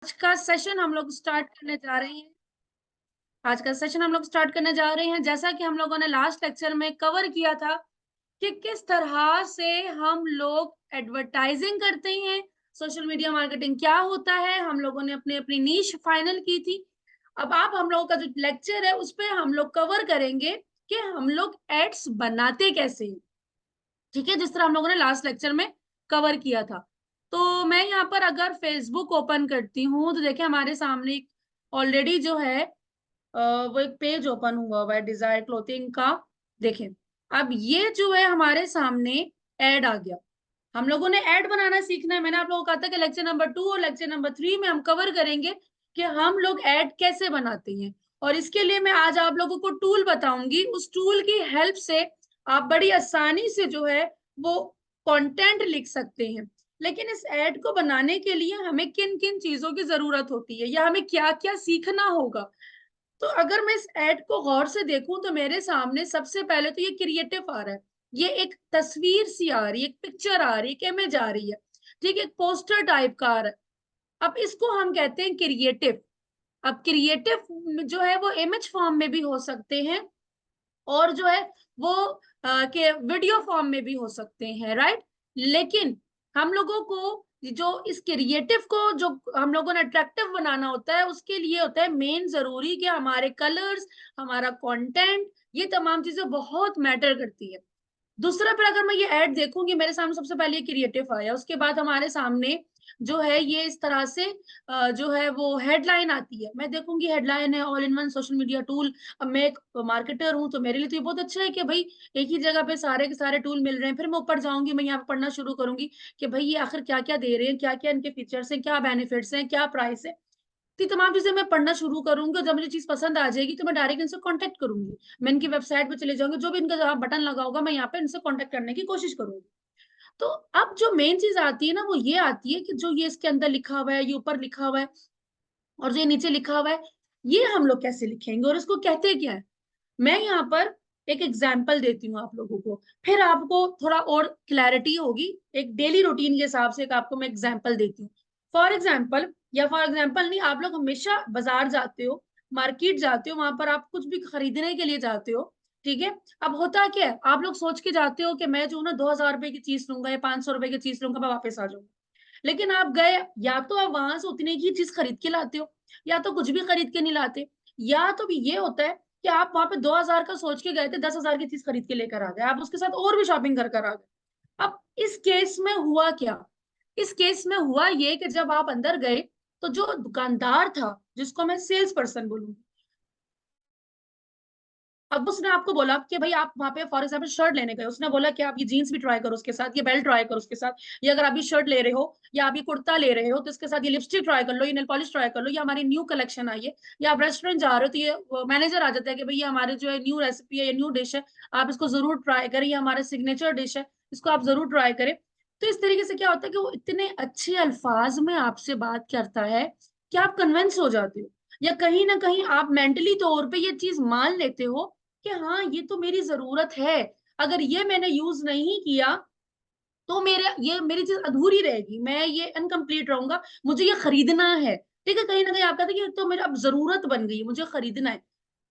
आज का सेशन हम लोग स्टार्ट करने जा रहे हैं। जैसा कि हम लोगों ने लास्ट लेक्चर में कवर किया था कि किस तरह से हम लोग एडवर्टाइजिंग करते हैं, सोशल मीडिया मार्केटिंग क्या होता है। हम लोगों ने अपनी अपनी नीश फाइनल की थी। अब आप हम लोगों का जो लेक्चर है उस पे हम लोग कवर करेंगे कि हम लोग एड्स बनाते कैसे हैं। ठीक है, जिस तरह हम लोगों ने लास्ट लेक्चर में कवर किया था। तो मैं यहाँ पर अगर फेसबुक ओपन करती हूँ तो देखिए हमारे सामने ऑलरेडी जो है वो एक पेज ओपन हुआ हुआ है डिजायर क्लोथिंग का। देखें, अब ये जो है हमारे सामने ऐड आ गया। हम लोगों ने ऐड बनाना सीखना है। मैंने आप लोगों को कहा था कि लेक्चर नंबर 2 और लेक्चर नंबर 3 में हम कवर करेंगे कि हम लोग ऐड कैसे बनाते हैं। और इसके लिए मैं आज आप लोगों को टूल बताऊंगी। उस टूल की हेल्प से आप बड़ी आसानी से जो है वो कंटेंट लिख सकते हैं। लेकिन इस ऐड को बनाने के लिए हमें किन किन चीजों की जरूरत होती है या हमें क्या क्या सीखना होगा। तो अगर मैं इस ऐड को गौर से देखूं तो मेरे सामने सबसे पहले तो ये क्रिएटिव आ रहा है। ये एक तस्वीर सी आ रही है, एक पिक्चर आ रही है, एक इमेज आ रही है। ठीक है, एक पोस्टर टाइप का आ रहा है। अब इसको हम कहते हैं क्रिएटिव। अब क्रिएटिव जो है वो इमेज फॉर्म में भी हो सकते हैं और जो है वो के वीडियो फॉर्म में भी हो सकते हैं, राइट। लेकिन हम लोगों को जो इस क्रिएटिव को जो हम लोगों ने अट्रैक्टिव बनाना होता है उसके लिए होता है मेन जरूरी कि हमारे कलर्स, हमारा कंटेंट, ये तमाम चीजें बहुत मैटर करती है। दूसरा पर अगर मैं ये ऐड देखूंगी मेरे सामने सबसे पहले क्रिएटिव आया, उसके बाद हमारे सामने जो है ये इस तरह से जो है वो हेडलाइन आती है। मैं देखूंगी हेडलाइन है all in one social media tool. अब मैं एक मार्केटर हूँ तो मेरे लिए तो ये बहुत अच्छा है कि भाई एक ही जगह पे सारे के सारे टूल मिल रहे हैं। फिर मैं ऊपर जाऊंगी, मैं यहाँ पे पढ़ना शुरू करूंगी कि भाई ये आखिर क्या क्या दे रहे हैं, क्या क्या इनके फीचर्स हैं, क्या बेनिफिट्स हैं, क्या प्राइस है। तो ये तमाम चीजें मैं पढ़ना शुरू करूंगी और जब मुझे चीज पसंद आ जाएगी तो मैं डायरेक्ट इनसे कांटेक्ट करूंगी। मैं इनकी वेबसाइट पे चले जाऊंगी, जो भी इनका जहाँ बटन लगा होगा मैं यहाँ पे इनसे कांटेक्ट करने की कोशिश करूंगी। तो अब जो मेन चीज आती है ना वो ये आती है कि जो ये इसके अंदर लिखा हुआ है, ये ऊपर लिखा हुआ है और जो ये नीचे लिखा हुआ है, ये हम लोग कैसे लिखेंगे और इसको कहते क्या है। मैं यहाँ पर एक एग्जाम्पल देती हूँ आप लोगों को, फिर आपको थोड़ा और क्लैरिटी होगी। एक डेली रूटीन के हिसाब से एक आपको मैं एग्जाम्पल देती हूँ। फॉर एग्जाम्पल नहीं, आप लोग हमेशा बाजार जाते हो, मार्केट जाते हो, वहां पर आप कुछ भी खरीदने के लिए जाते हो। ठीक है, अब होता क्या है, आप लोग सोच के जाते हो कि मैं जो ना 2,000 रुपए की चीज लूंगा या 500 रुपए की चीज लूंगा, मैं वापस आ जाऊंगा। लेकिन आप गए, या तो आप वहां से उतने की चीज खरीद के लाते हो या तो कुछ भी खरीद के नहीं लाते। या तो भी ये होता है कि आप वहां पे 2,000 का सोच के गए थे, 10,000 की चीज खरीद के लेकर आ गए, आप उसके साथ और भी शॉपिंग कर कर आ गए। अब इस केस में हुआ क्या, इस केस में हुआ ये कि जब आप अंदर गए तो जो दुकानदार था, जिसको मैं सेल्स पर्सन बोलूंगी, अब उसने आपको बोला कि भाई आप वहां पे फॉर एग्जाम्पल शर्ट लेने गए, उसने बोला कि आप ये जीन्स भी ट्राई करो उसके साथ, ये बेल्ट ट्राई करो उसके साथ, ये अगर आप ये शर्ट ले रहे हो या आप ये कुर्ता ले रहे हो तो इसके साथ ये लिपस्टिक ट्राई कर लो, ये नेल पॉलिश ट्राई कर लो, ये हमारी न्यू कलेक्शन आई है। या आप रेस्टोरेंट जा रहे हो तो ये मैनेजर आ जाता है कि भाई ये हमारे जो है न्यू रेसिपी है, ये न्यू डिश है, आप इसको जरूर ट्राई करें, ये हमारा सिग्नेचर डिश है, इसको आप जरूर ट्राई करें। तो इस तरीके से क्या होता है कि वो इतने अच्छे अल्फाज में आपसे बात करता है कि आप कन्विंस हो जाते हो, या कहीं ना कहीं आप मेंटली तौर पे ये चीज मान लेते हो कि हाँ ये तो मेरी जरूरत है। अगर ये मैंने यूज नहीं किया तो मेरे ये मेरी चीज अधूरी रहेगी, मैं ये अनकंप्लीट रहूंगा, मुझे ये खरीदना है। ठीक है, कहीं ना कहीं आप कहते हैं कि तो मेरा अब जरूरत बन गई है, मुझे खरीदना है।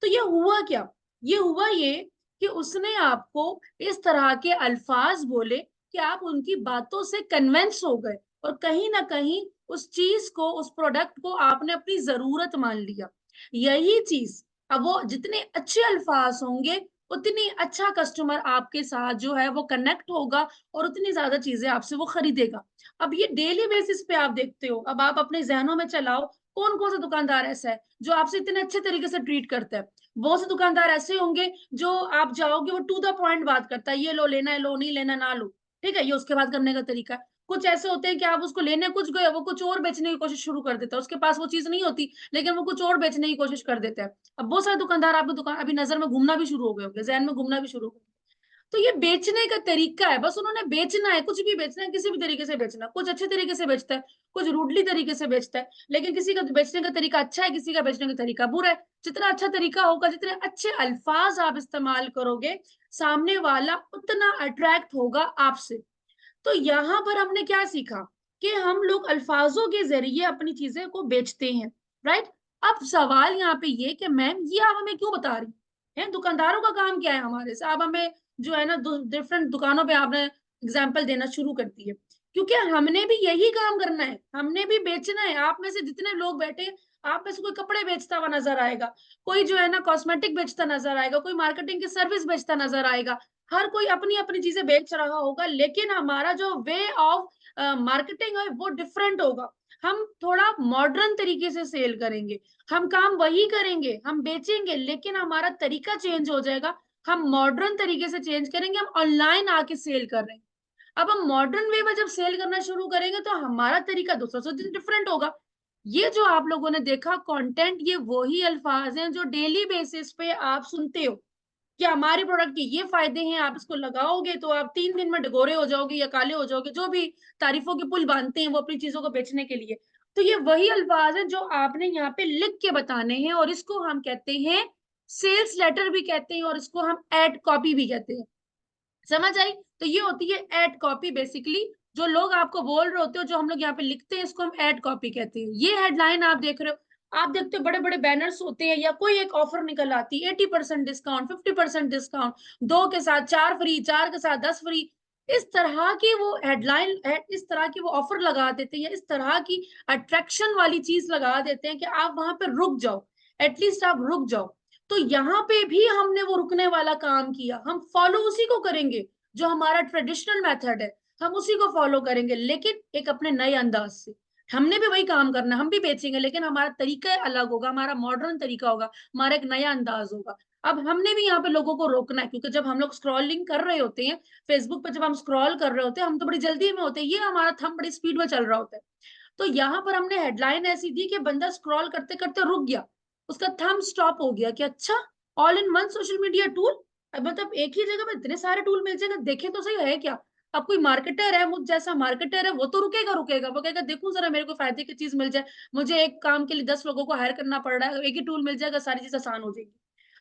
तो ये हुआ क्या, ये हुआ ये कि उसने आपको इस तरह के अल्फाज बोले कि आप उनकी बातों से कन्विंस हो गए और कहीं ना कहीं उस चीज को, उस प्रोडक्ट को आपने अपनी जरूरत मान लिया। यही चीज, अब वो जितने अच्छे अल्फाज होंगे उतनी अच्छा कस्टमर आपके साथ जो है वो कनेक्ट होगा और उतनी ज्यादा चीजें आपसे वो खरीदेगा। अब ये डेली बेसिस पे आप देखते हो, अब आप अपने जहनों में चलाओ कौन कौन सा दुकानदार ऐसा है जो आपसे इतने अच्छे तरीके से ट्रीट करता है। बहुत से दुकानदार ऐसे होंगे जो आप जाओगे वो टू द पॉइंट बात करता है, ये लो, लेना है लो, नहीं लेना ना लो। ठीक है, ये उसके बात करने का तरीका है। कुछ ऐसे होते हैं कि आप उसको लेने कुछ गए, वो कुछ और बेचने की कोशिश शुरू कर देता है, उसके पास वो चीज नहीं होती लेकिन वो कुछ और बेचने की कोशिश कर देता है। अब बहुत सारे दुकानदार आपकी दुकान अभी नजर में घूमना भी शुरू हो गए होंगे, जहन में घूमना भी शुरू हो गए। तो ये बेचने का तरीका है, बस उन्होंने बेचना है, कुछ भी बेचना है, किसी भी तरीके से बेचना, कुछ अच्छे तरीके से बेचता है, कुछ रूडली तरीके से बेचता है। लेकिन किसी का बेचने का तरीका अच्छा है, किसी का बेचने का तरीका बुरा है। जितना अच्छा तरीका होगा, जितने अच्छे अल्फाज आप इस्तेमाल करोगे, सामने वाला उतना अट्रैक्ट होगा आपसे। तो यहां पर हमने क्या सीखा, कि हम लोग अल्फाजों के जरिए अपनी चीजें को बेचते हैं, राइट। अब सवाल यहाँ पे ये कि मैम ये आप हमें क्यों बता रही हैं, दुकानदारों का काम क्या है हमारे से, आप हमें जो है ना डिफरेंट दुकानों पे आपने एग्जाम्पल देना शुरू कर दी है, क्योंकि हमने भी यही काम करना है, हमने भी बेचना है। आप में से जितने लोग बैठे हैं, आप में से कोई कपड़े बेचता हुआ नजर आएगा, कोई जो है ना कॉस्मेटिक बेचता नजर आएगा, कोई मार्केटिंग की सर्विस बेचता नजर आएगा, हर कोई अपनी अपनी चीजें बेच रहा होगा, लेकिन हमारा जो वे ऑफ मार्केटिंग है वो डिफरेंट होगा। हम थोड़ा मॉडर्न तरीके से सेल करेंगे, हम काम वही करेंगे, हम बेचेंगे, लेकिन हमारा तरीका चेंज हो जाएगा। हम मॉडर्न तरीके से चेंज करेंगे, हम ऑनलाइन आके सेल कर रहे हैं। अब हम मॉडर्न वे में जब सेल करना शुरू करेंगे तो हमारा तरीका दूसरों से डिफरेंट होगा। ये जो आप लोगों ने देखा कंटेंट, ये वही अल्फाज हैं जो डेली बेसिस पे आप सुनते हो कि हमारे प्रोडक्ट के ये फायदे हैं, आप इसको लगाओगे तो आप 3 दिन में डगोरे हो जाओगे या काले हो जाओगे, जो भी तारीफों के पुल बांधते हैं वो अपनी चीजों को बेचने के लिए। तो ये वही अल्फाज है जो आपने यहाँ पे लिख के बताने हैं, और इसको हम कहते हैं सेल्स लेटर भी कहते हैं, और इसको हम एड कॉपी भी कहते हैं। समझ आई? तो ये होती है एड कॉपी बेसिकली, जो लोग आपको बोल रहे होते हो, जो हम लोग यहाँ पे लिखते हैं, इसको हम एड कॉपी कहते हैं। ये हेडलाइन आप देख रहे हो, आप देखते हो बड़े बड़े बैनर्स होते हैं, या कोई एक ऑफर निकल आती है 80% डिस्काउंट, 50% डिस्काउंट, 2 के साथ 4 फ्री, 4 के साथ 10 फ्री। इस तरह की वो हेडलाइन, इस तरह की वो ऑफर लगा देते हैं, इस तरह की अट्रैक्शन वाली चीज लगा देते हैं कि आप वहां पे रुक जाओ, एटलीस्ट आप रुक जाओ। तो यहाँ पे भी हमने वो रुकने वाला काम किया, हम फॉलो उसी को करेंगे जो हमारा ट्रेडिशनल मेथड है, हम उसी को फॉलो करेंगे, लेकिन एक अपने नए अंदाज से। हमने भी वही काम करना, हम भी बेचेंगे, लेकिन हमारा तरीका अलग होगा, हमारा मॉडर्न तरीका होगा, हमारा एक नया अंदाज होगा। अब हमने भी यहाँ पे लोगों को रोकना है, क्योंकि जब हम लोग स्क्रॉलिंग कर रहे होते हैं फेसबुक पे, जब हम स्क्रॉल कर रहे होते हैं, हम तो बड़ी जल्दी में होते हैं, ये हमारा थंब बड़ी स्पीड में चल रहा होता है। तो यहाँ पर हमने हेडलाइन ऐसी दी कि बंदा स्क्रॉल करते करते रुक गया, उसका थंब स्टॉप हो गया कि अच्छा, all in one social media tool, मतलब एक ही जगह में इतने सारे टूल मिल जाएगा, देखे तो सही है क्या। अब कोई मार्केटर है, मुझ जैसा मार्केटर है, वो तो रुकेगा रुकेगा, वो कहेगा देखूं जरा मेरे को फायदे की चीज मिल जाए, मुझे एक काम के लिए 10 लोगों को हायर करना पड़ रहा है, एक ही टूल मिल जाएगा, सारी चीज आसान हो जाएगी।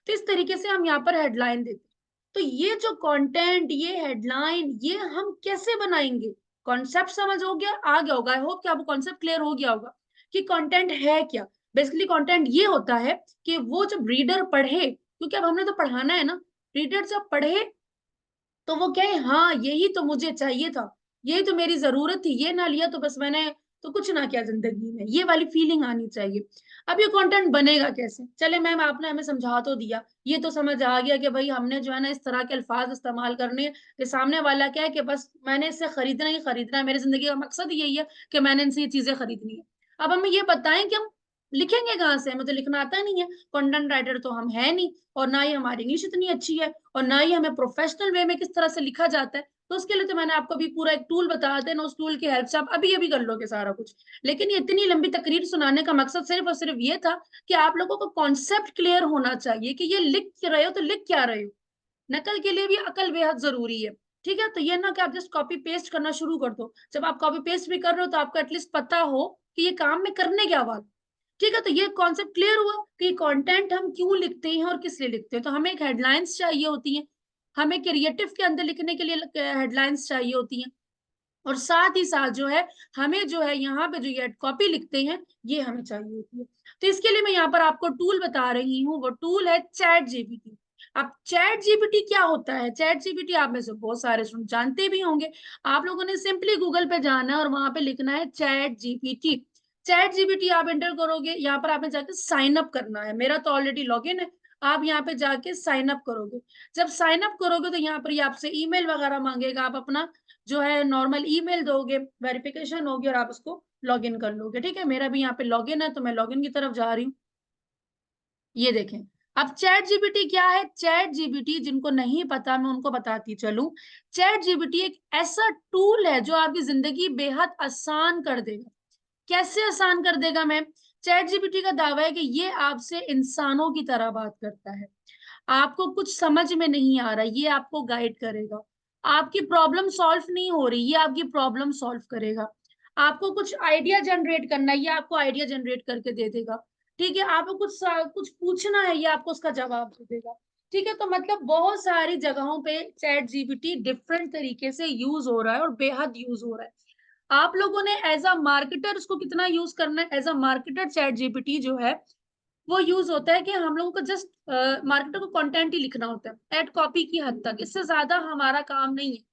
तो इस तरीके से हम यहाँ पर हेडलाइन देते हैं। तो ये जो कंटेंट, ये हेडलाइन, ये हम कैसे बनाएंगे, कॉन्सेप्ट समझ हो गया, आ गया होगा, आई होप कि आपको कॉन्सेप्ट क्लियर हो गया होगा कि कंटेंट है क्या। बेसिकली कंटेंट ये होता है कि वो जब रीडर पढ़े, क्योंकि अब हमने तो पढ़ाना है ना, रीडर जब पढ़े तो वो कहे हाँ यही तो मुझे चाहिए था, यही तो मेरी जरूरत थी, ये ना लिया तो बस मैंने तो कुछ ना किया जिंदगी में, ये वाली फीलिंग आनी चाहिए। अब ये कंटेंट बनेगा कैसे, चले मैम आपने हमें समझा तो दिया, ये तो समझ आ गया कि भाई हमने जो है ना इस तरह के अल्फाज इस्तेमाल करने हैं कि सामने वाला क्या है कि बस मैंने इससे खरीदना ही खरीदना है, मेरी जिंदगी का मकसद यही है कि मैंने इनसे ये चीजें खरीदनी है। अब हमें ये बताएं कि हम लिखेंगे कहाँ से, हमें तो लिखना आता नहीं है, कंटेंट राइटर तो हम है नहीं, और ना ही हमारी इंग्लिश इतनी अच्छी है, और ना ही हमें प्रोफेशनल वे में किस तरह से लिखा जाता है। तो उसके लिए तो मैंने आपको अभी पूरा एक टूल बता देना, उस टूल की हेल्प से आप अभी अभी कर लोगे सारा कुछ। लेकिन ये इतनी लंबी तकरीर सुनाने का मकसद सिर्फ और सिर्फ ये था कि आप लोगों को कॉन्सेप्ट क्लियर होना चाहिए कि ये लिख रहे हो तो लिख क्या रहे हो। नकल के लिए भी अकल बेहद जरूरी है। ठीक है, तो ये ना कि आप जस्ट कॉपी पेस्ट करना शुरू कर दो, जब आप कॉपी पेस्ट भी कर रहे हो तो आपको एटलीस्ट पता हो कि ये काम में करने क्या वाला। ठीक है, तो ये कॉन्सेप्ट क्लियर हुआ कि कंटेंट हम क्यों लिखते हैं और किस लिए लिखते हैं। तो हमें एक हेडलाइंस चाहिए होती है, हमें क्रिएटिव के अंदर लिखने के लिए हेडलाइंस चाहिए होती हैं, और साथ ही साथ जो है हमें जो है यहाँ पे जो ये कॉपी लिखते हैं ये हमें चाहिए होती है। तो इसके लिए मैं यहाँ पर आपको टूल बता रही हूँ, वो टूल है चैट जीपीटी। अब चैट जीपीटी क्या होता है, चैट जीपीटी आप में से बहुत सारे स्टूडेंट जानते भी होंगे। आप लोगों ने सिंपली गूगल पे जाना है और वहां पे लिखना है चैट जीपीटी। चैट जीपीटी आप एंटर करोगे, यहाँ पर आपने जाके साइन अप करना है, मेरा तो ऑलरेडी लॉग इन है, आप यहाँ पे जाके साइन अप करोगे। जब साइन अप करोगे तो यहाँ पर ये आपसे ईमेल वगैरह मांगेगा, आप अपना जो है नॉर्मल ईमेल दोगे, वेरिफिकेशन होगी और आप उसको लॉग इन कर लोगे। ठीक है, मेरा भी यहाँ पे लॉग इन है तो मैं लॉग इन की तरफ जा रही हूँ। ये देखें, अब चैट जीपीटी क्या है। चैट जीपीटी जिनको नहीं पता मैं उनको बताती चलूं, चैट जीपीटी एक ऐसा टूल है जो आपकी जिंदगी बेहद आसान कर देगा। कैसे आसान कर देगा मैम? चैट जीपीटी का दावा है कि ये आपसे इंसानों की तरह बात करता है, आपको कुछ समझ में नहीं आ रहा ये आपको गाइड करेगा, आपकी प्रॉब्लम सॉल्व नहीं हो रही ये आपकी प्रॉब्लम सॉल्व करेगा, आपको कुछ आइडिया जनरेट करना है ये आपको आइडिया जनरेट करके दे देगा। ठीक है, आपको कुछ पूछना है ये आपको उसका जवाब दे देगा। ठीक है, तो मतलब बहुत सारी जगहों पे चैट जीपीटी डिफरेंट तरीके से यूज हो रहा है और बेहद यूज हो रहा है। आप लोगों ने एज अ मार्केटर उसको कितना यूज करना है। As a marketer chat GPT जो है वो यूज होता है कि हम लोगों को जस्ट मार्केटर को कंटेंट ही लिखना होता है एड कॉपी की हद तक, इससे ज्यादा हमारा काम नहीं है।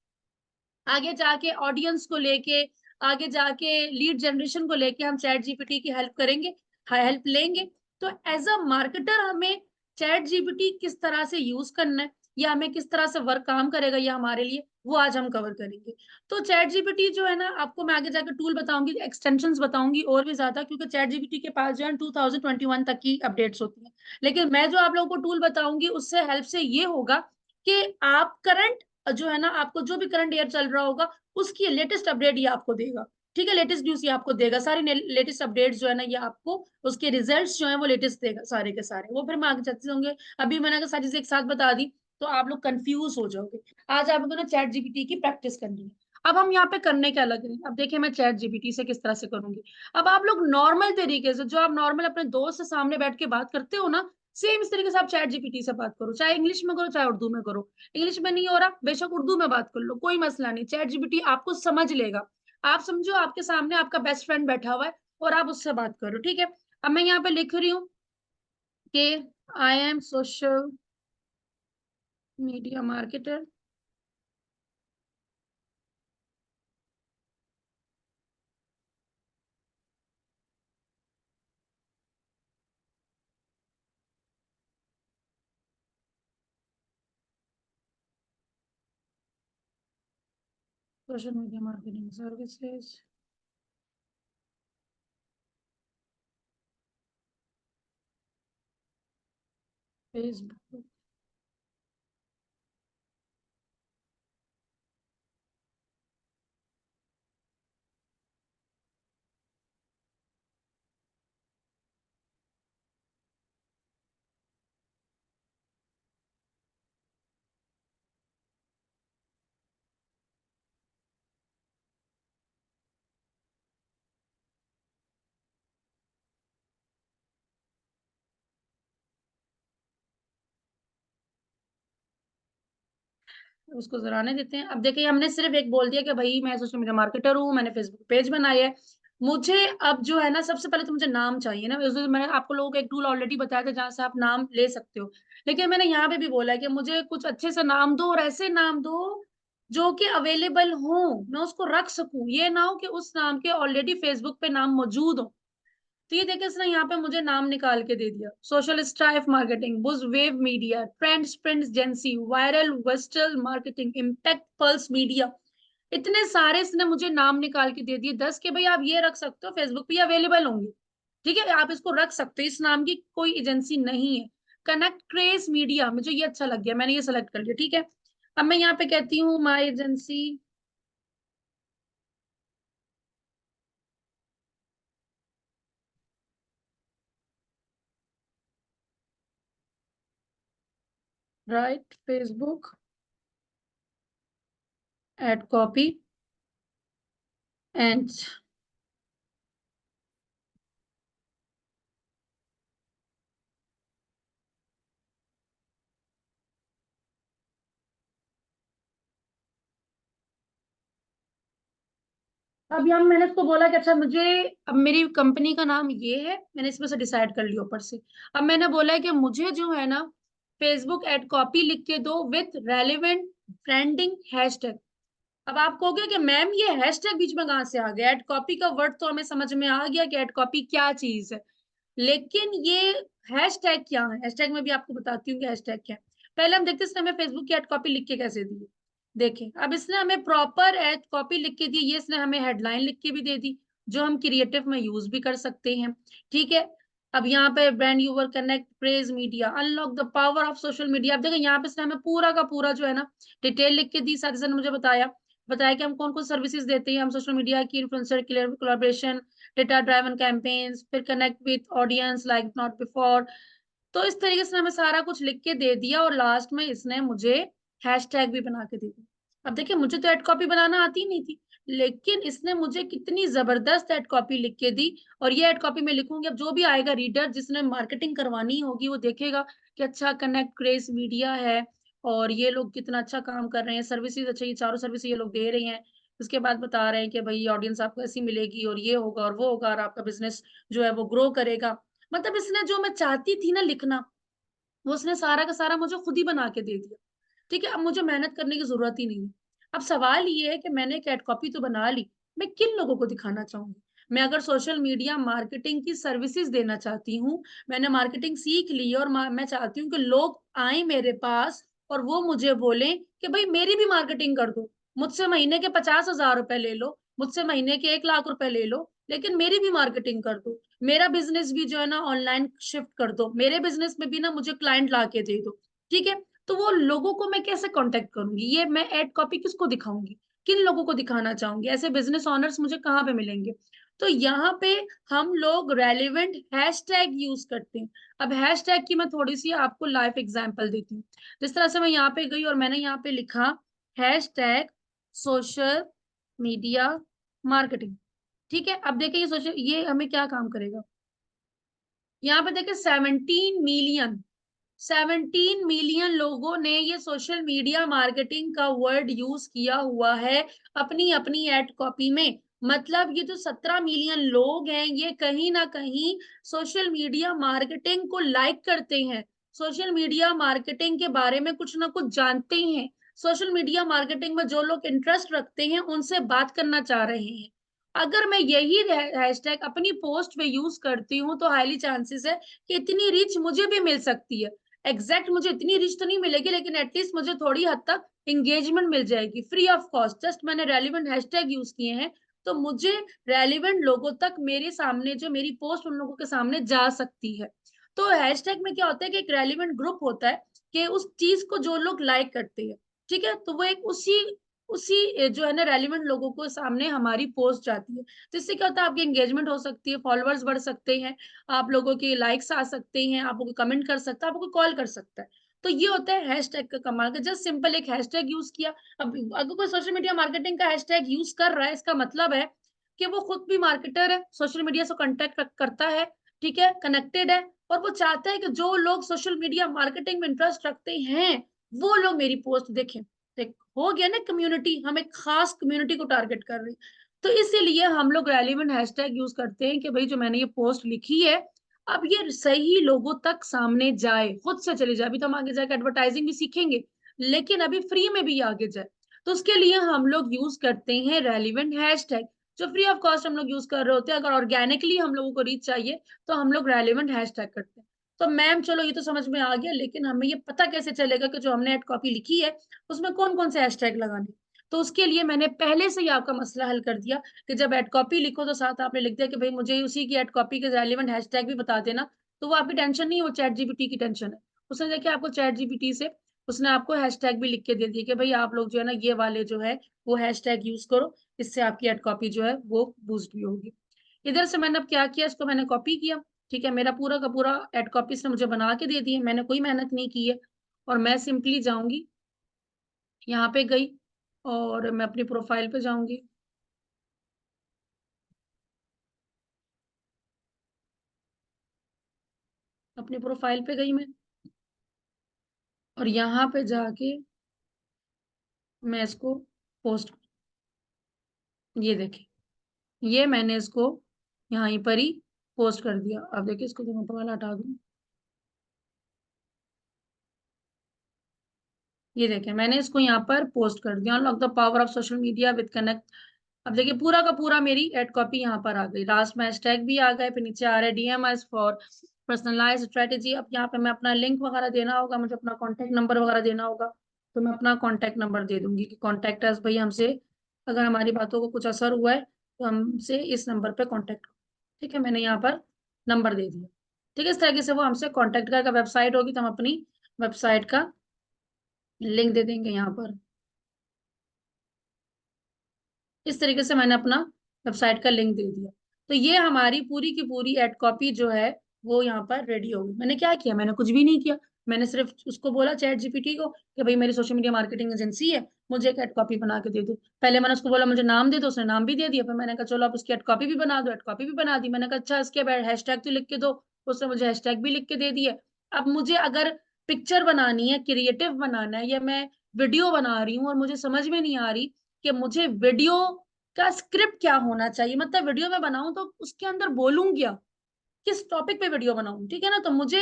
आगे जाके ऑडियंस को लेके, आगे जाके लीड जनरेशन को लेके हम चैट जीपीटी की हेल्प करेंगे, हेल्प लेंगे। तो एज अ मार्केटर हमें चैट जीपीटी किस तरह से यूज करना है या हमें किस तरह से वर्क काम करेगा या हमारे लिए, वो आज हम कवर करेंगे। तो चैट जीपीटी जो है ना, आपको मैं आगे जाकर टूल बताऊंगी, एक्सटेंशंस बताऊंगी और भी ज्यादा, क्योंकि चैट जीपीटी के पास जो है 2021 तक की अपडेट्स होती है। लेकिन मैं जो आप लोगों को टूल बताऊंगी उससे हेल्प से ये होगा कि आप करंट जो है ना, आपको जो भी करंट ईयर चल रहा होगा उसकी लेटेस्ट अपडेट ये आपको देगा। ठीक है, लेटेस्ट न्यूज ये आपको देगा, सारी लेटेस्ट अपडेट्स जो है ना ये आपको, उसके रिजल्ट्स जो है वो लेटेस्ट देगा सारे के सारे। वो फिर मैं आगे चलते होंगे, अभी मैंने अगर सारी चीजें एक साथ बता दी तो आप लोग कंफ्यूज हो जाओगे। आज आपको ना चैट जीपीटी की प्रैक्टिस करनी है। अब हम यहाँ पे करने क्या लगे हैं, अब देखिए मैं चैट जीपीटी से किस तरह से करूंगी। अब आप लोग नॉर्मल तरीके से, जो आप नॉर्मल अपने दोस्त से सामने बैठ के बात करते हो ना, सेम इस तरीके से आप चैट जीपीटी से बात करो, चाहे इंग्लिश में करो चाहे उर्दू में करो। इंग्लिश में नहीं हो रहा, बेशक उर्दू में बात कर लो, कोई मसला नहीं, चैट जीपीटी आपको समझ लेगा। आप समझो आपके सामने आपका बेस्ट फ्रेंड बैठा हुआ है और आप उससे बात करो, ठीक है। अब मैं यहाँ पे लिख रही हूँ कि I am social media marketer, social media marketing services, Facebook. उसको जरा आने देते हैं। अब देखिए हमने सिर्फ एक बोल दिया कि भाई मैं सोशल मीडिया मार्केटर हूँ, मैंने फेसबुक पेज बनाया है। मुझे अब जो है ना, सबसे पहले तो मुझे नाम चाहिए ना। मैंने आपको लोगों को एक टूल ऑलरेडी बताया था जहां से आप नाम ले सकते हो। लेकिन मैंने यहाँ पे भी बोला है कि मुझे कुछ अच्छे से नाम दो और ऐसे नाम दो जो कि अवेलेबल हो, मैं उसको रख सकूं। ये ना हो कि उस नाम के ऑलरेडी फेसबुक पे नाम मौजूद हो। तो ये देखिए इसने यहाँ पे मुझे नाम निकाल के दे दिया, social strife marketing, buzz wave media, trend sprint agency, viral vestal marketing, impact pulse media. इतने सारे इसने मुझे नाम निकाल के दे दिए 10 के, भाई आप ये रख सकते हो, फेसबुक पे अवेलेबल होंगे। ठीक है, आप इसको रख सकते हो, इस नाम की कोई एजेंसी नहीं है। कनेक्ट क्रेज मीडिया, मुझे ये अच्छा लग गया, मैंने ये सेलेक्ट कर लिया। ठीक है, अब मैं यहाँ पे कहती हूँ my agency, write Facebook ad copy and. अब यहाँ मैंने इसको बोला कि अच्छा मुझे, अब मेरी कंपनी का नाम ये है, मैंने इसमें से डिसाइड कर लिया ऊपर से। अब मैंने बोला है कि मुझे जो है ना फेसबुक एड कॉपी लिख के दो विथ रेलिवेंट ट्रेंडिंग हैशटैग। अब आप कहोगे कि मैम ये हैशटैग बीच में कहाँ से आ गया, एड कॉपी का वर्ड तो हमें समझ में आ गया कि एड कॉपी क्या चीज है, लेकिन ये हैशटैग क्या है। हैशटैग में भी आपको बताती हूँ कि हैशटैग क्या है। पहले हम देखते हैं इसने हमें फेसबुक की एड कॉपी लिख के कैसे दी है। देखें, अब इसने हमें प्रॉपर एड कॉपी लिख के दी, ये इसने हमें हेडलाइन लिख के भी दे दी, जो हम क्रिएटिव में यूज भी कर सकते हैं। ठीक है, अब यहाँ पे brand your connect praise media unlock the power of social media. अब देखो यहाँ पे इसने हमें पूरा का पूरा जो है ना डिटेल लिख के दी, साथ ही साथ मुझे बताया बताया कि हम कौन कौन सर्विसेज देते हैं। हम सोशल मीडिया की influencer collaboration, data driven campaigns, फिर connect with audience like not before. तो इस तरीके से हमें सारा कुछ लिख के दे दिया और लास्ट में इसने मुझे हैशटैग भी बना के दे दिया। अब देखिए मुझे तो एड कॉपी बनाना आती नहीं थी, लेकिन इसने मुझे कितनी जबरदस्त एड कॉपी लिख के दी। और ये एड कॉपी में लिखूंगी, अब जो भी आएगा रीडर जिसने मार्केटिंग करवानी होगी वो देखेगा कि अच्छा कनेक्ट क्रेज मीडिया है और ये लोग कितना अच्छा काम कर रहे हैं, सर्विसेज अच्छा, ये चारों सर्विस ये लोग दे रहे हैं, उसके बाद बता रहे हैं कि भाई ऑडियंस आपको ऐसी मिलेगी और ये होगा और वो होगा और आपका बिजनेस जो है वो ग्रो करेगा। मतलब इसने जो मैं चाहती थी ना लिखना, वो उसने सारा का सारा मुझे खुद ही बना के दे दिया। ठीक है, अब मुझे मेहनत करने की जरूरत ही नहीं है। अब सवाल ये है कि मैंने एक एड कॉपी तो बना ली, मैं किन लोगों को दिखाना चाहूंगी? मैं अगर सोशल मीडिया मार्केटिंग की सर्विसेज देना चाहती हूँ, मैंने मार्केटिंग सीख ली है और मैं चाहती हूँ कि लोग आए मेरे पास और वो मुझे बोले कि भाई मेरी भी मार्केटिंग कर दो, मुझसे महीने के 50,000 रुपए ले लो, मुझसे महीने के 1 लाख रुपए ले लो, लेकिन मेरी भी मार्केटिंग कर दो, मेरा बिजनेस भी जो है ना ऑनलाइन शिफ्ट कर दो, मेरे बिजनेस में भी ना मुझे क्लाइंट ला के दे दो। ठीक है, तो वो लोगों को मैं कैसे कांटेक्ट करूंगी? ये मैं एड कॉपी किसको दिखाऊंगी? किन लोगों को दिखाना चाहूंगी? ऐसे बिजनेस ओनर्स मुझे कहाँ पे मिलेंगे? तो यहाँ पे हम लोग रेलिवेंट हैशटैग यूज करते हैं। अब हैशटैग की मैं थोड़ी सी आपको लाइव एग्जांपल देती हूँ। जिस तरह से मैं यहाँ पे गई और मैंने यहाँ पे लिखा हैशटैग सोशल मीडिया मार्केटिंग। ठीक है, अब देखिए ये सोशल, ये हमें क्या काम करेगा? यहाँ पे देखिए 17 मिलियन लोगों ने ये सोशल मीडिया मार्केटिंग का वर्ड यूज किया हुआ है अपनी अपनी एड कॉपी में। मतलब ये जो 17 मिलियन लोग हैं, ये कहीं ना कहीं सोशल मीडिया मार्केटिंग को लाइक करते हैं, सोशल मीडिया मार्केटिंग के बारे में कुछ ना कुछ जानते हैं, सोशल मीडिया मार्केटिंग में जो लोग इंटरेस्ट रखते हैं उनसे बात करना चाह रहे हैं। अगर मैं यही हैशटैग अपनी पोस्ट में यूज करती हूँ तो हाईली चांसेस है कि इतनी रीच मुझे भी मिल सकती है। एग्जैक्ट मुझे इतनी रीच तो नहीं मिलेगी, लेकिन एटलीस्ट मुझे थोड़ी हद तक एंगेजमेंट मिल जाएगी फ्री ऑफ कॉस्ट। जस्ट मैंने रेलिवेंट हैशटैग यूज किए हैं, तो मुझे रेलिवेंट लोगों तक मेरे सामने जो मेरी पोस्ट उन लोगों के सामने जा सकती है। तो हैशटैग में क्या होता है कि एक रेलिवेंट ग्रुप होता है कि उस चीज को जो लोग लाइक करते हैं, ठीक है, तो वो एक उसी उसी जो है ना रेलिवेंट लोगों को सामने हमारी पोस्ट जाती है। तो इससे क्या होता है, आपकी एंगेजमेंट हो सकती है, फॉलोअर्स बढ़ सकते हैं, आप लोगों के लाइक्स आ सकते हैं, आप लोग कमेंट कर सकता है, आपको कॉल कर सकता है। तो ये होता है हैशटैग का कमाल, का जस्ट सिंपल एक हैशटैग यूज किया। अब अगर कोई सोशल मीडिया मार्केटिंग का हैशटैग यूज कर रहा है, इसका मतलब है कि वो खुद भी मार्केटर है, सोशल मीडिया से कांटेक्ट करता है, ठीक है, कनेक्टेड है, और वो चाहता है कि जो लोग सोशल मीडिया मार्केटिंग में इंटरेस्ट रखते हैं वो लोग मेरी पोस्ट देखें। देख, हो गया ना, कम्युनिटी, हम एक खास कम्युनिटी को टारगेट कर रहे हैं। तो इसीलिए हम लोग रेलिवेंट हैशटैग यूज करते हैं कि भाई जो मैंने ये पोस्ट लिखी है, अब ये सही लोगों तक सामने जाए, खुद से चले जाए। अभी तो हम आगे जाकर एडवर्टाइजिंग भी सीखेंगे, लेकिन अभी फ्री में भी आगे जाए, तो उसके लिए हम लोग यूज करते हैं रेलिवेंट हैशटैग, जो फ्री ऑफ कॉस्ट हम लोग यूज कर रहे होते हैं। अगर ऑर्गेनिकली हम लोगों को रीच चाहिए तो हम लोग रेलिवेंट हैशटैग करते हैं। तो मैम चलो ये तो समझ में आ गया, लेकिन हमें ये पता कैसे चलेगा कि जो हमने एड कॉपी लिखी है उसमें कौन कौन से हैशटैग लगाने? तो उसके लिए मैंने पहले से ही आपका मसला हल कर दिया कि जब एड कॉपी लिखो तो साथ आपने लिख दिया कि भाई मुझे उसी की एड कॉपी के रेलिवेंट हैशटैग भी बता देना। तो वो आपकी टेंशन नहीं, वो चैट जीपीटी की टेंशन है। उसने देखिए आपको चैट जीपीटी से उसने आपको हैशटैग भी लिख के दे दिया कि भाई आप लोग जो है ना ये वाले जो है वो हैशटैग यूज करो, इससे आपकी एड कॉपी जो है वो बूस्ट भी होगी। इधर से मैंने अब क्या किया, इसको मैंने कॉपी किया। ठीक है, मेरा पूरा का पूरा एड कॉपी इसने मुझे बना के दे दी है, मैंने कोई मेहनत नहीं की है। और मैं सिंपली जाऊंगी, यहाँ पे गई और मैं अपनी प्रोफाइल पे जाऊंगी। अपनी प्रोफाइल पे गई मैं, और यहाँ पे जाके मैं इसको पोस्ट, ये देखिए, ये मैंने इसको यहाँ पर ही पोस्ट कर दिया। अब देखिए इसको तो मैं वाला हटा दूँ, ये देखिए मैंने इसको यहाँ पर पोस्ट कर दिया। Unlock the power of social media with connect. अब देखिए पूरा का पूरा मेरी एड कॉपी यहाँ पर आ गई, लास्ट में हैशटैग भी आ गए, फिर नीचे आ रहा है डीएमएस फॉर पर्सनलाइज्ड स्ट्रेटेजी। अब यहाँ पे मैं अपना लिंक वगैरह देना होगा, मुझे अपना कॉन्टैक्ट नंबर वगैरह देना होगा, तो मैं अपना कॉन्टैक्ट नंबर दे दूंगी कि कॉन्टैक्ट अस, भाई हमसे अगर हमारी बातों को कुछ असर हुआ है तो हमसे इस नंबर पे कॉन्टैक्ट। ठीक है, मैंने यहाँ पर नंबर दे दिया। ठीक है, इस तरीके से वो हमसे कॉन्टैक्ट करके, वेबसाइट होगी तो हम अपनी वेबसाइट का लिंक दे देंगे यहाँ पर। इस तरीके से मैंने अपना वेबसाइट का लिंक दे दिया। तो ये हमारी पूरी की पूरी एड कॉपी जो है वो यहाँ पर रेडी हो गई। मैंने क्या किया, मैंने कुछ भी नहीं किया। मैंने सिर्फ उसको बोला चैट जीपीटी को कि भाई मेरी सोशल मीडिया मार्केटिंग एजेंसी है, मुझे एक एड कॉपी बना के दे दो। पहले मैंने उसको बोला मुझे नाम दे दो, उसने नाम भी दे दिया। फिर मैंने कहा चलो आप उसकी एड कॉपी भी बना दो, एड कॉपी भी बना दी। मैंने कहा अच्छा इसके बाद हैशटैग तो लिख के दो, उसने मुझे हैशटैग भी लिख के दे दिया। अब मुझे अगर पिक्चर बनानी है, क्रिएटिव बनाना है, या मैं वीडियो बना रही हूँ और मुझे समझ में नहीं आ रही कि मुझे वीडियो का स्क्रिप्ट क्या होना चाहिए, मतलब वीडियो में बनाऊं तो उसके अंदर बोलूं क्या, किस टॉपिक पे वीडियो बनाऊं, ठीक है ना। तो मुझे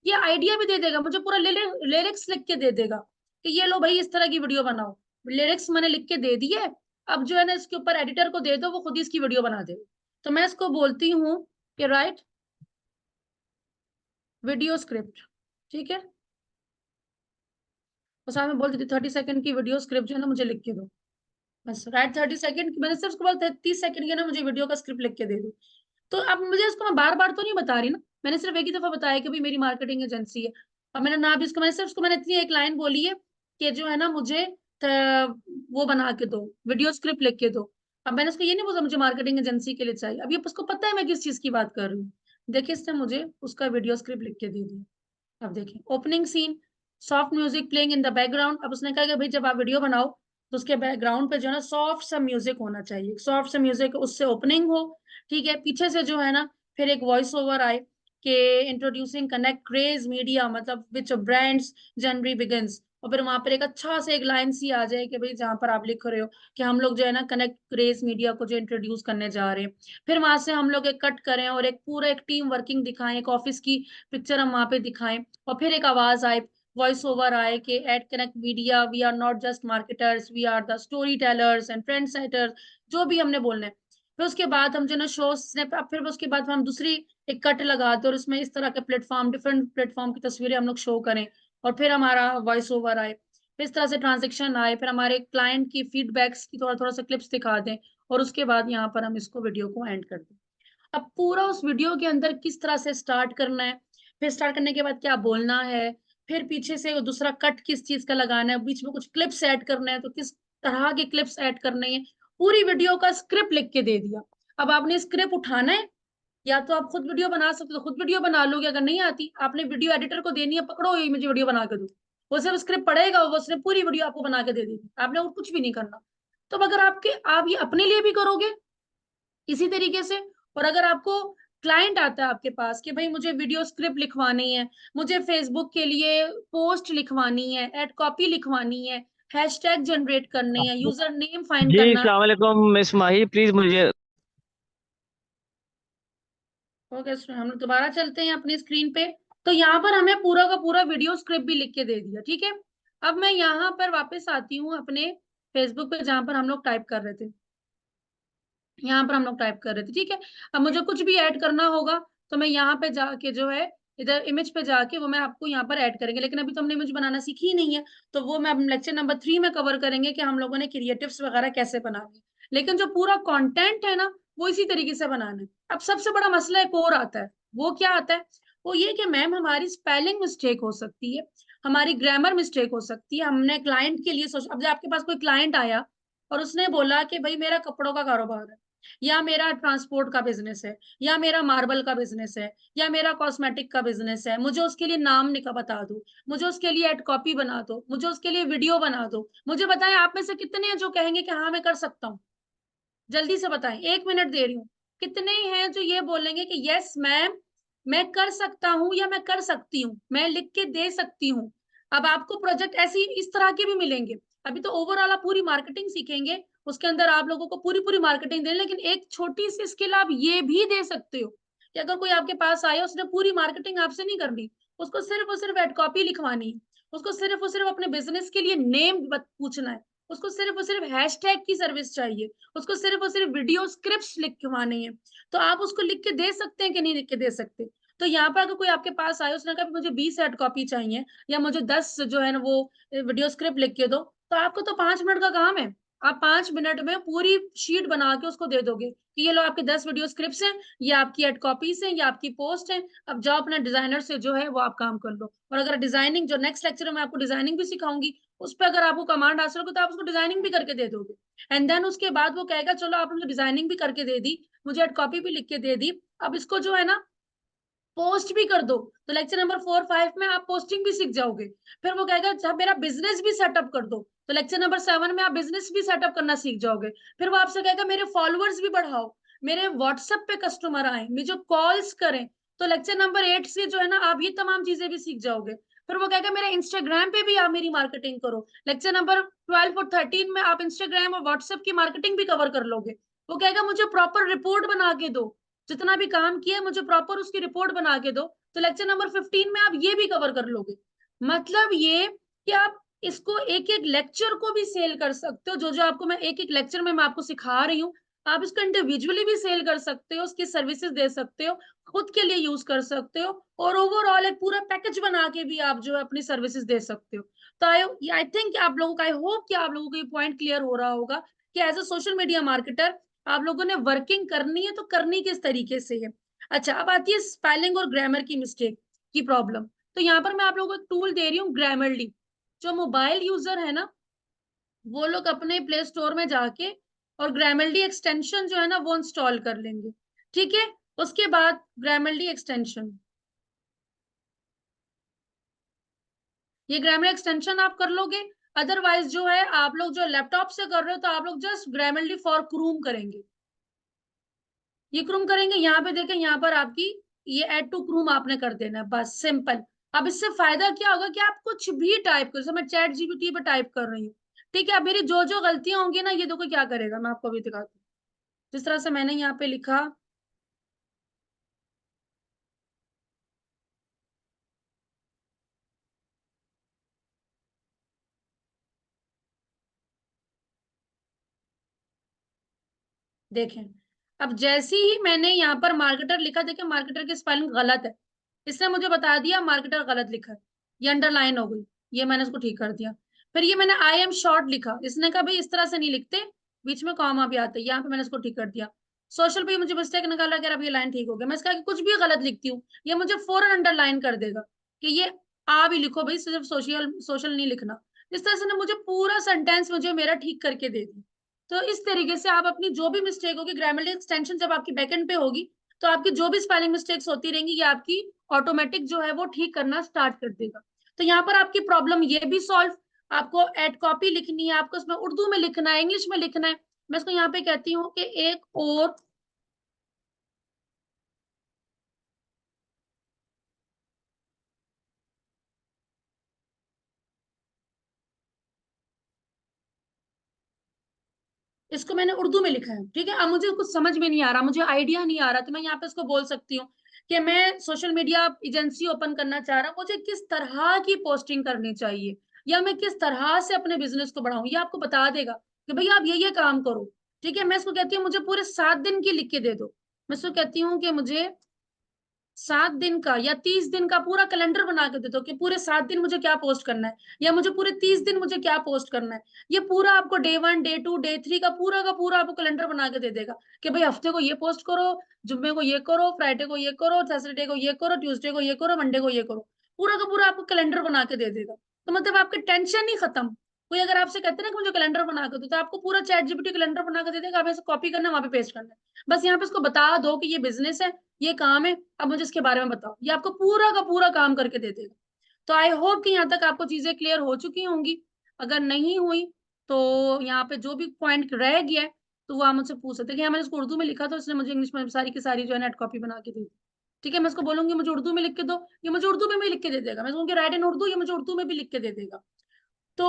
ये आइडिया भी दे देगा, मुझे पूरा लिरिक्स लिख के दे देगा कि ये लो भाई इस तरह की वीडियो बनाओ। लिरिक्स मैंने लिख के दे दिए, अब जो है ना इसके ऊपर एडिटर को दे दो, वो खुद ही इसकी वीडियो बना दे। तो मैं इसको बोलती हूँ कि राइट वीडियो स्क्रिप्ट, ठीक है। तो साथ में बोल देती 30 सेकंड की वीडियो स्क्रिप्ट जो है ना मुझे लिख के दो, बस राइट 30 सेकंड, मैंने सिर्फ उसको बोला 30 सेकंड की ना मुझे वीडियो का स्क्रिप्ट लिख के दे दो। तो अब मुझे इसको मैं बार बार तो नहीं बता रही ना, मैंने सिर्फ एक ही दफा बताया कि भाई मेरी मार्केटिंग एजेंसी है, और मैंने ना भी इसको, मैंने सिर्फ उसको मैंने इतनी एक लाइन बोली है कि जो है ना मुझे वो बना के दो, वीडियो स्क्रिप्ट लिख के दो। अब मैंने उसको ये नहीं बोला मुझे मार्केटिंग एजेंसी के लिए चाहिए, अब ये उसको पता है मैं किस चीज की बात कर रही हूँ। देखिए इसने मुझे उसका वीडियो स्क्रिप्ट लिख के दे दिया। अब देखिए opening scene, soft music playing in the background. अब उसने कहा कि भाई जब आप वीडियो बनाओ तो उसके बैकग्राउंड पे जो है ना सॉफ्ट सा म्यूजिक होना चाहिए, सॉफ्ट सा म्यूजिक, उससे ओपनिंग हो, ठीक है। पीछे से जो है ना फिर एक वॉइस ओवर आए कि इंट्रोड्यूसिंग कनेक्ट क्रेज मीडिया, मतलब विच ब्रांड्स जनवरी बिगिंस, और फिर वहां पर एक अच्छा से एक लाइन सी आ जाए कि भाई जहां पर आप लिख रहे हो कि हम लोग जो है ना कनेक्ट क्रेज मीडिया को जो इंट्रोड्यूस करने जा रहे हैं। फिर वहां से हम लोग एक कट करें और एक पूरा एक टीम वर्किंग दिखाएं, एक ऑफिस की पिक्चर हम वहां पे दिखाएं, और फिर एक आवाज आए, वॉइस ओवर आए कि at Connect Media we are not just marketers, we are the story tellers and trend setters, जो भी हमने बोलना है। फिर उसके बाद हम जो ना शो स्नैप, फिर उसके बाद हम दूसरी एक कट लगाते और उसमें इस तरह के प्लेटफॉर्म, डिफरेंट प्लेटफॉर्म की तस्वीरें हम लोग शो करें, और फिर हमारा वॉइस ओवर आए, फिर इस तरह से ट्रांजेक्शन आए, फिर हमारे क्लाइंट की फीडबैक्स की थोड़ा थोड़ा सा क्लिप्स दिखा दें, और उसके बाद यहाँ पर हम इसको वीडियो को एंड कर दें। अब पूरा उस वीडियो के अंदर किस तरह से स्टार्ट करना है, फिर स्टार्ट करने के बाद क्या बोलना है, फिर पीछे से दूसरा कट किस चीज का लगाना है, बीच में कुछ क्लिप्स ऐड करने हैं तो किस तरह के क्लिप्स ऐड करने हैं, पूरी वीडियो का स्क्रिप्ट लिख के दे दिया। अब आपने स्क्रिप्ट उठाना है, या तो आप खुद वीडियो बना सकते हो तो खुद वीडियो बना लोगे, अगर नहीं आती आपने वीडियो एडिटर को देनी है, पकड़ो ये मुझे वीडियो बना के दो, वो सिर्फ स्क्रिप्ट पढ़ेगा, वो उसने पूरी वीडियो आपको बना के दे देगी, आपने और कुछ भी नहीं करना। तो अब अगर आप ये अपने लिए भी करोगे इसी तरीके से, और अगर आपको क्लाइंट आता है आपके पास कि भाई मुझे वीडियो स्क्रिप्ट लिखवानी है, मुझे फेसबुक के लिए पोस्ट लिखवानी है, एड कॉपी लिखवानी है, हैशटैग जनरेट करने हैं, यूजर नेम फाइंड जी करना। अस्सलाम वालेकुम मिस माही, प्लीज मुझे। ओके हम लोग दोबारा चलते हैं अपनी स्क्रीन पे। तो यहाँ पर हमें पूरा का पूरा वीडियो स्क्रिप्ट भी लिख के दे दिया, ठीक है। अब मैं यहाँ पर वापस आती हूँ अपने फेसबुक पे जहां पर हम लोग टाइप कर रहे थे, यहाँ पर हम लोग टाइप कर रहे थे, ठीक है। अब मुझे कुछ भी ऐड करना होगा तो मैं यहाँ पे जाके जो है इधर इमेज पे जाके वो मैं आपको यहाँ पर ऐड करेंगे, लेकिन अभी तो हमने इमेज बनाना सीखी ही नहीं है, तो वो मैं लेक्चर नंबर 3 में कवर करेंगे कि हम लोगों ने क्रिएटिव्स वगैरह कैसे बनाने। लेकिन जो पूरा कंटेंट है ना वो इसी तरीके से बनाना है। अब सबसे बड़ा मसला एक और आता है, वो क्या आता है, वो ये कि मैम हमारी स्पेलिंग मिस्टेक हो सकती है, हमारी ग्रामर मिस्टेक हो सकती है, हमने क्लाइंट के लिए सोच, अब जब आपके पास कोई क्लाइंट आया और उसने बोला कि भाई मेरा कपड़ों का कारोबार है, या मेरा ट्रांसपोर्ट का बिजनेस है, या मेरा मार्बल का बिजनेस है, या मेरा कॉस्मेटिक का बिजनेस है, मुझे उसके लिए नाम निका बता दो, मुझे उसके लिए एड कॉपी बना दो, मुझे उसके लिए वीडियो बना दो। मुझे बताएं आप में से कितने हैं जो कहेंगे कि हाँ मैं कर सकता हूँ, जल्दी से बताएं, 1 मिनट दे रही हूँ। कितने हैं जो ये बोलेंगे कि यस मैम मैं कर सकता हूँ या मैं कर सकती हूँ, मैं लिख के दे सकती हूँ। अब आपको प्रोजेक्ट ऐसी इस तरह के भी मिलेंगे। अभी तो ओवरऑल आप पूरी मार्केटिंग सीखेंगे, उसके अंदर आप लोगों को पूरी पूरी मार्केटिंग दें, लेकिन एक छोटी सी स्किल आप ये भी दे सकते हो कि अगर कोई आपके पास आया उसने पूरी मार्केटिंग आपसे नहीं करनी, उसको सिर्फ और सिर्फ एड कॉपी लिखवानी है, उसको सिर्फ और सिर्फ अपने बिजनेस के लिए नेम पूछना है, उसको सिर्फ और सिर्फ हैशटैग की सर्विस चाहिए, उसको सिर्फ और सिर्फ वीडियो स्क्रिप्ट्स लिखवानी है, तो आप उसको लिख के दे सकते हैं कि नहीं लिख के दे सकते। तो यहाँ पर अगर कोई आपके पास आए उसने कहा मुझे 20 एड कॉपी चाहिए या मुझे 10 जो है ना वो वीडियो स्क्रिप्ट लिख के दो, तो आपको तो 5 मिनट का काम है, आप 5 मिनट में पूरी शीट बना के उसको दे दोगे कि ये लो आपके 10 वीडियो स्क्रिप्ट्स हैं, ये आपकी एड कॉपीज हैं, ये आपकी पोस्ट है, अब जाओ अपने डिजाइनर से जो है वो आप काम कर लो। और अगर डिजाइनिंग, जो नेक्स्ट लेक्चर में आपको डिजाइनिंग भी सिखाऊंगी, उस पर अगर आपको कमांड हासिल होगी तो आप उसको डिजाइनिंग भी करके दे दोगे, एंड देन उसके बाद वो कहेगा चलो आपने मुझे डिजाइनिंग भी करके दे दी, मुझे एड कॉपी भी लिख के दे दी, अब इसको जो है ना पोस्ट भी कर दो, तो लेक्चर नंबर 4 5 में आप पोस्टिंग भी सीख जाओगे। फिर वो कहेगा जब मेरा बिजनेस भी सेटअप कर दो, तो लेक्चर नंबर 7 में आप बिजनेस भी सेटअप करना सीख जाओगे। फिर वो आपसे कहेगा मेरे फॉलोअर्स भी बढ़ाओ, मेरे व्हाट्सएप पे कस्टमर आए, मुझे कॉल्स करें, तो लेक्चर नंबर 8 से जो है ना आप ये तमाम चीजें भी सीख जाओगे। फिर वो कहेगा मेरा इंस्टाग्राम पे भी आप मेरी मार्केटिंग करो। लेक्चर नंबर 12 और 13 में आप इंस्टाग्राम और व्हाट्सएप की मार्केटिंग भी कवर कर लोगे। वो कहेगा मुझे प्रॉपर रिपोर्ट बना के दो, जितना भी काम किया मुझे प्रॉपर उसकी रिपोर्ट बना के दो। तो लेक्चर नंबर 15 में आप ये भी कवर कर लोगे। मतलब ये कि आप इसको एक एक लेक्चर को भी सेल कर सकते हो। जो जो आपको मैं एक एक लेक्चर में मैं आपको सिखा रही हूँ, आप इसको इंडिविजुअली भी सेल कर सकते हो, उसकी सर्विसेज दे सकते हो, खुद के लिए यूज कर सकते हो, और ओवरऑल एक पूरा पैकेज बना के भी आप जो है अपनी सर्विसेज दे सकते हो। तो आई थिंक आप लोगों का, आई होप कि आप लोगों को ये पॉइंट क्लियर हो रहा होगा कि as a social media marketer आप लोगों ने वर्किंग करनी है तो करनी किस तरीके से है। अच्छा, अब आती है स्पेलिंग और ग्रामर की मिस्टेक की प्रॉब्लम। तो यहाँ पर मैं आप लोगों को एक टूल दे रही हूँ, ग्रामरली। जो मोबाइल यूजर है ना, वो लोग अपने प्ले स्टोर में जाके और ग्रामरली एक्सटेंशन जो है ना वो इंस्टॉल कर लेंगे। ठीक है, उसके बाद ग्रामरली एक्सटेंशन, ये ग्रामर एक्सटेंशन आप कर लोगे। अदरवाइज जो है आप लोग जो लैपटॉप से कर रहे हो तो आप लोग जस्ट ग्रामरली फॉर क्रूम करेंगे, ये क्रूम करेंगे। यहाँ पे देखें, यहाँ पर आपकी ये ऐड टू क्रूम आपने कर देना है, बस सिंपल। अब इससे फायदा क्या होगा कि आप कुछ भी टाइप करो, जैसे मैं चैट जीपीटी पे टाइप कर रही हूँ, ठीक है। अब मेरी जो जो गलतियां होंगी ना, ये देखो क्या करेगा, मैं आपको अभी दिखाती हूँ। जिस तरह से मैंने यहाँ पे लिखा, देखें, अब जैसे ही मैंने यहाँ पर मार्केटर लिखा, देखें मार्केटर की स्पेलिंग गलत है, इसने मुझे बता दिया मार्केटर गलत लिखा है, ये अंडरलाइन हो गई, ये मैंने इसको ठीक कर दिया। फिर ये मैंने आई एम शॉर्ट लिखा, इसने कहा भाई इस तरह से नहीं लिखते, बीच में कॉमा भी आता है, यहाँ पे मैंने इसको ठीक कर दिया। सोशल पे मुझे मिस्टेक निकाला, अगर अब ये लाइन ठीक हो गया। मैं इसका कि कुछ भी गलत लिखती हूँ, ये मुझे फौरन अंडरलाइन कर देगा कि ये आ भी लिखो भाई, सिर्फ सोशल सोशल नहीं लिखना। इस तरह से ना मुझे पूरा सेंटेंस मुझे मेरा ठीक करके दे दी। तो इस तरीके से आप अपनी जो भी मिस्टेक होगी, ग्रामरली एक्सटेंशन जब आपकी बैकएंड पे होगी, तो आपकी जो भी स्पेलिंग मिस्टेक्स होती रहेंगी, ये आपकी ऑटोमेटिक जो है वो ठीक करना स्टार्ट कर देगा। तो यहाँ पर आपकी प्रॉब्लम ये भी सॉल्व। आपको एड कॉपी लिखनी है, आपको इसमें उर्दू में लिखना है, इंग्लिश में लिखना है। मैं इसको यहाँ पे कहती हूँ कि एक और, इसको मैंने उर्दू में लिखा है, ठीक है। अब मुझे कुछ समझ में नहीं आ रहा, मुझे आइडिया नहीं आ रहा, तो मैं यहाँ पे इसको बोल सकती हूँ कि मैं सोशल मीडिया एजेंसी ओपन करना चाह रहा हूँ, मुझे किस तरह की पोस्टिंग करनी चाहिए, या मैं किस तरह से अपने बिजनेस को बढ़ाऊं, ये आपको बता देगा कि भैया आप ये काम करो। ठीक है, मैं इसको कहती हूँ मुझे पूरे 7 दिन की लिख के दे दो। मैं इसको कहती हूँ कि मुझे 7 दिन का या 30 दिन का पूरा कैलेंडर बना के दे दो कि पूरे 7 दिन मुझे क्या पोस्ट करना है, या मुझे पूरे 30 दिन मुझे क्या पोस्ट करना है। ये पूरा आपको डे 1 डे 2 डे 3 का पूरा आपको कैलेंडर बना के दे देगा कि भाई हफ्ते को ये पोस्ट करो, जुम्मे को ये करो, फ्राइडे को ये करो, थर्सडे को ये करो, ट्यूसडे को ये करो, मंडे को ये करो। पूरा का पूरा आपको कैलेंडर बना के दे देगा। तो मतलब आपकी टेंशन ही खत्म। कोई अगर आपसे कहते ना कि मुझे कैलेंडर बना के दो, तो आपको पूरा चैट जीपीटी कैलेंडर बना के दे देगा, आप ऐसे कॉपी करना, वहां पे पेस्ट करना है। बस यहाँ पे इसको बता दो कि ये बिजनेस है, ये काम है, अब मुझे इसके बारे में बताओ, ये आपको पूरा का पूरा काम करके दे देगा। तो आई होप कि यहाँ तक आपको चीजें क्लियर हो चुकी होंगी। अगर नहीं हुई तो यहाँ पे जो भी पॉइंट रह गया है तो वो आप मुझसे पूछ सकते हैं। कि मैंने इसको उर्दू में लिखा, तो इसने मुझे इंग्लिश में सारी की सारी जो है नेट कॉपी बना के दी थी। ठीक है, मैं इसको बोलूंगी मुझे उर्दू में लिख के दो, ये मुझे उर्दू में भी लिख के दे देगा। मैं इसको राइट इन उर्दू, ये मुझे उर्दू में भी लिख के दे देगा। तो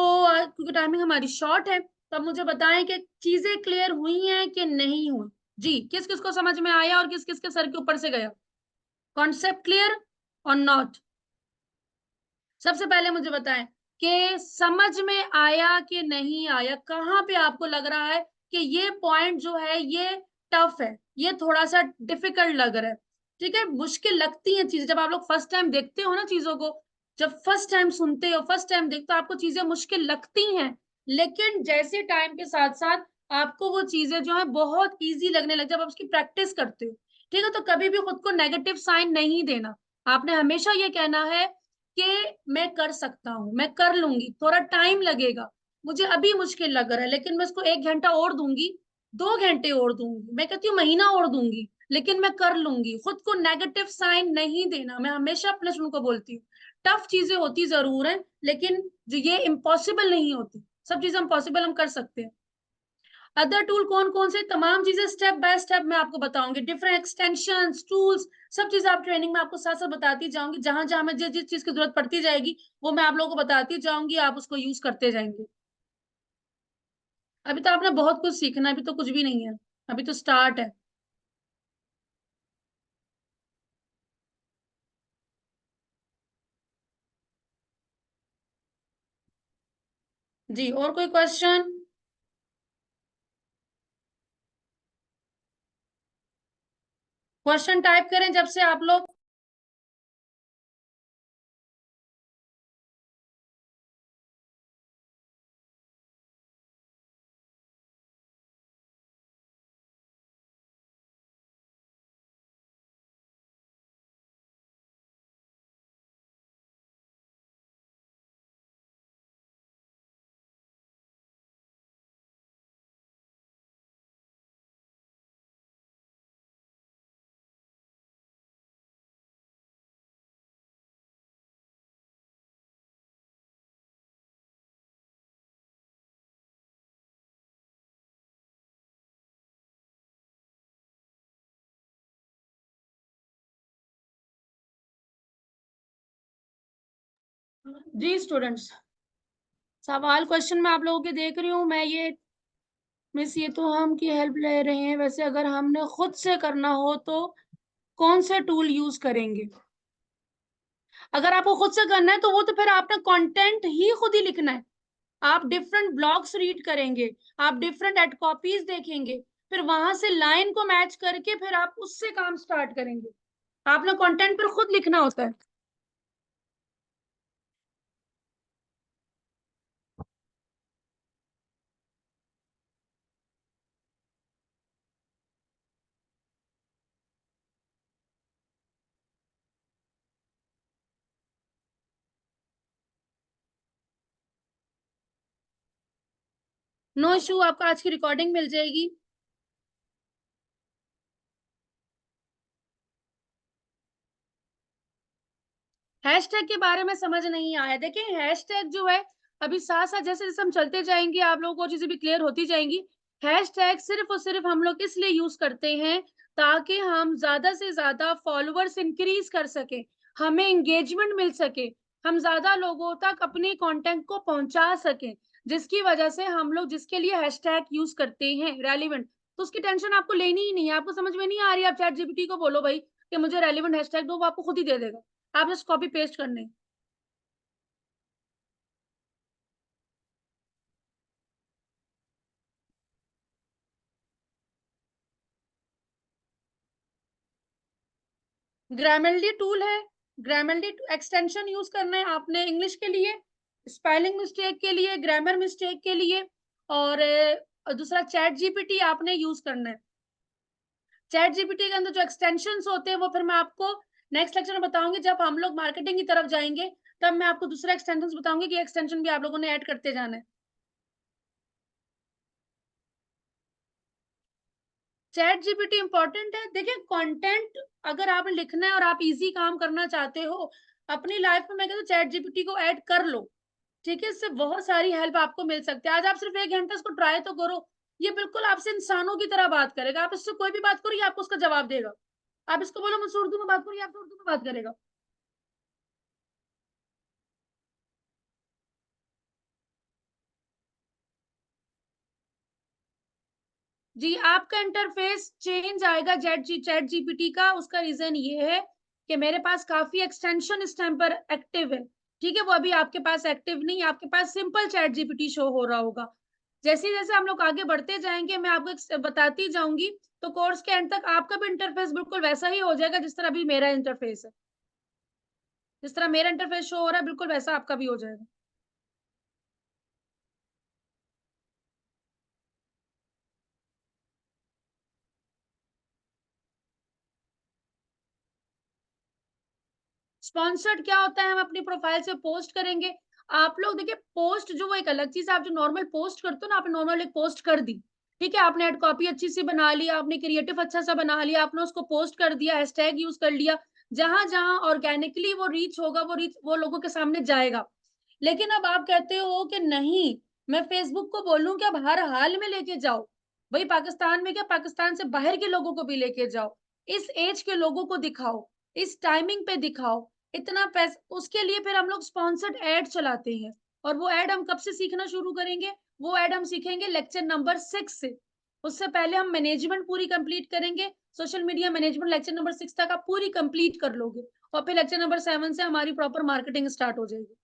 क्योंकि टाइमिंग हमारी शॉर्ट है, तो अब मुझे बताएं कि चीजें क्लियर हुई हैं कि नहीं हुई। जी, किस किस को समझ में आया और किस किस के सर के ऊपर से गया, कॉन्सेप्ट क्लियर और नॉट। सबसे पहले मुझे बताएं कि समझ में आया कि नहीं आया, कहाँ पे आपको लग रहा है कि ये पॉइंट जो है ये टफ है, ये थोड़ा सा डिफिकल्ट लग रहा है। ठीक है, मुश्किल लगती है चीजें जब आप लोग फर्स्ट टाइम देखते हो ना चीजों को, जब फर्स्ट टाइम सुनते हो, फर्स्ट टाइम देखते हो, आपको चीजें मुश्किल लगती हैं। लेकिन जैसे टाइम के साथ साथ आपको वो चीजें जो है बहुत इजी लगने लग, जब आप उसकी प्रैक्टिस करते हो। ठीक है, तो कभी भी खुद को नेगेटिव साइन नहीं देना। आपने हमेशा ये कहना है कि मैं कर सकता हूँ, मैं कर लूंगी, थोड़ा टाइम लगेगा, मुझे अभी मुश्किल लग रहा है, लेकिन मैं इसको 1 घंटा और दूंगी, 2 घंटे और दूंगी, मैं कहती हूँ महीना और दूंगी, लेकिन मैं कर लूंगी। खुद को नेगेटिव साइन नहीं देना, मैं हमेशा अपने स्टूडेंट को बोलती हूँ। टफ चीजें होती जरूर है, लेकिन जो ये इम्पॉसिबल नहीं होती, सब चीजें हम पॉसिबल हम कर सकते हैं। अदर टूल कौन कौन से, तमाम चीजें स्टेप बाय स्टेप मैं आपको बताऊंगी, डिफरेंट एक्सटेंशन टूल्स, सब चीजें आप ट्रेनिंग में आपको साथ साथ बताती जाऊंगी, जहां जहां मैं जिस जिस चीज की जरूरत पड़ती जाएगी वो मैं आप लोगों को बताती जाऊंगी, आप उसको यूज करते जाएंगे। अभी तो आपने बहुत कुछ सीखना है, अभी तो कुछ भी नहीं है, अभी तो स्टार्ट है। जी, और कोई क्वेश्चन? क्वेश्चन टाइप करें जब से आप लोग। जी स्टूडेंट्स, सवाल क्वेश्चन मैं आप लोगों के देख रही हूँ। मैं ये मिस, ये तो हम की हेल्प ले रहे हैं, वैसे अगर हमने खुद से करना हो तो कौन सा टूल यूज करेंगे? अगर आपको खुद से करना है तो वो तो फिर आपने कंटेंट ही खुद ही लिखना है। आप डिफरेंट ब्लॉग्स रीड करेंगे, आप डिफरेंट एड कॉपीज देखेंगे, फिर वहां से लाइन को मैच करके फिर आप उससे काम स्टार्ट करेंगे। आपने कंटेंट पर खुद लिखना होता है। नो इशू, आपको आज की रिकॉर्डिंग मिल जाएगी। हैशटैग के बारे में समझ नहीं आया, देखिए हैशटैग जो है, अभी साथ साथ जैसे जैसे हम चलते जाएंगे आप लोगों को चीजें भी क्लियर होती जाएंगी। हैशटैग सिर्फ और सिर्फ हम लोग इसलिए यूज करते हैं ताकि हम ज्यादा से ज्यादा फॉलोअर्स इंक्रीज कर सके, हमें एंगेजमेंट मिल सके, हम ज्यादा लोगों तक अपने कंटेंट को पहुंचा सके, जिसकी वजह से हम लोग जिसके लिए हैशटैग यूज करते हैं रेलिवेंट, तो उसकी टेंशन आपको लेनी ही नहीं है। आपको समझ में नहीं आ रही, आप चैट जीपीटी को बोलो भाई कि मुझे रेलिवेंट हैशटैग दो, वो आपको खुद ही दे देगा, आप बस कॉपी पेस्ट करने। ग्रामरली टूल है, ग्रामरली एक्सटेंशन यूज करना है आपने इंग्लिश के लिए, स्पेलिंग मिस्टेक के लिए, ग्रामर मिस्टेक के लिए, और दूसरा चैट जीपीटी आपने यूज करना है। चैट जीपीटी के अंदर जो एक्सटेंशन होते हैं वो फिर मैं आपको नेक्स्ट लेक्चर में बताऊंगी, जब हम लोग मार्केटिंग की तरफ जाएंगे तब मैं आपको दूसरा एक्सटेंशन बताऊंगी कि एक्सटेंशन भी आप लोगों ने ऐड करते जाना है। चैट जीपीटी इंपॉर्टेंट है, देखिए कंटेंट अगर आपने लिखना है और आप इजी काम करना चाहते हो अपनी लाइफ में, मैं कहता हूँ चैट जीपीटी को ऐड कर लो। ठीक है, इससे बहुत सारी हेल्प आपको मिल सकती है। आज आप सिर्फ 1 घंटा इसको ट्राई तो करो, ये बिल्कुल आपसे इंसानों की तरह बात करेगा। आप इससे कोई भी बात करो ये आपको उसका जवाब देगा। आप इसको बोलो मुझसे उर्दू में बात करो, ये आपसे उर्दू में बात करेगा। जी, आपका इंटरफेस चेंज आएगा चैट जीपीटी का, उसका रीजन ये है कि मेरे पास काफी एक्सटेंशन इस टाइम पर एक्टिव है। ठीक है, वो अभी आपके पास एक्टिव नहीं, आपके पास सिंपल चैट जीपीटी शो हो रहा होगा। जैसे जैसे हम लोग आगे बढ़ते जाएंगे मैं आपको बताती जाऊंगी, तो कोर्स के एंड तक आपका भी इंटरफेस बिल्कुल वैसा ही हो जाएगा जिस तरह अभी मेरा इंटरफेस है। जिस तरह मेरा इंटरफेस शो हो रहा है बिल्कुल वैसा आपका भी हो जाएगा। स्पॉन्सर्ड क्या होता है? हम अपनी प्रोफाइल से पोस्ट करेंगे। आप लोग देखिए, पोस्ट जो वो एक अलग चीज है, आप जो नॉर्मल पोस्ट करते हो ना, आपने नॉर्मल एक पोस्ट कर दी, ठीक है, आपने एड कॉपी अच्छी सी बना लिया, आपने क्रिएटिव अच्छा सा बना लिया, आपने उसको पोस्ट कर दिया, हैशटैग यूज कर लिया, जहां जहां ऑर्गेनिकली वो रीच होगा वो रीच वो लोगों के सामने जाएगा। लेकिन अब आप कहते हो कि नहीं, मैं फेसबुक को बोलूं कि अब हर हाल में लेके जाओ, भाई पाकिस्तान में क्या, पाकिस्तान से बाहर के लोगों को भी लेके जाओ, इस एज के लोगों को दिखाओ, इस टाइमिंग पे दिखाओ, इतना पैसा, उसके लिए फिर हम लोग स्पॉन्सर्ड एड चलाते हैं। और वो एड हम कब से सीखना शुरू करेंगे? वो एड हम सीखेंगे लेक्चर नंबर 6 से। उससे पहले हम मैनेजमेंट पूरी कंप्लीट करेंगे। Social media management lecture number 6 तक आप पूरी कंप्लीट कर लोगे, और फिर लेक्चर नंबर 7 से हमारी प्रॉपर मार्केटिंग स्टार्ट हो जाएगी।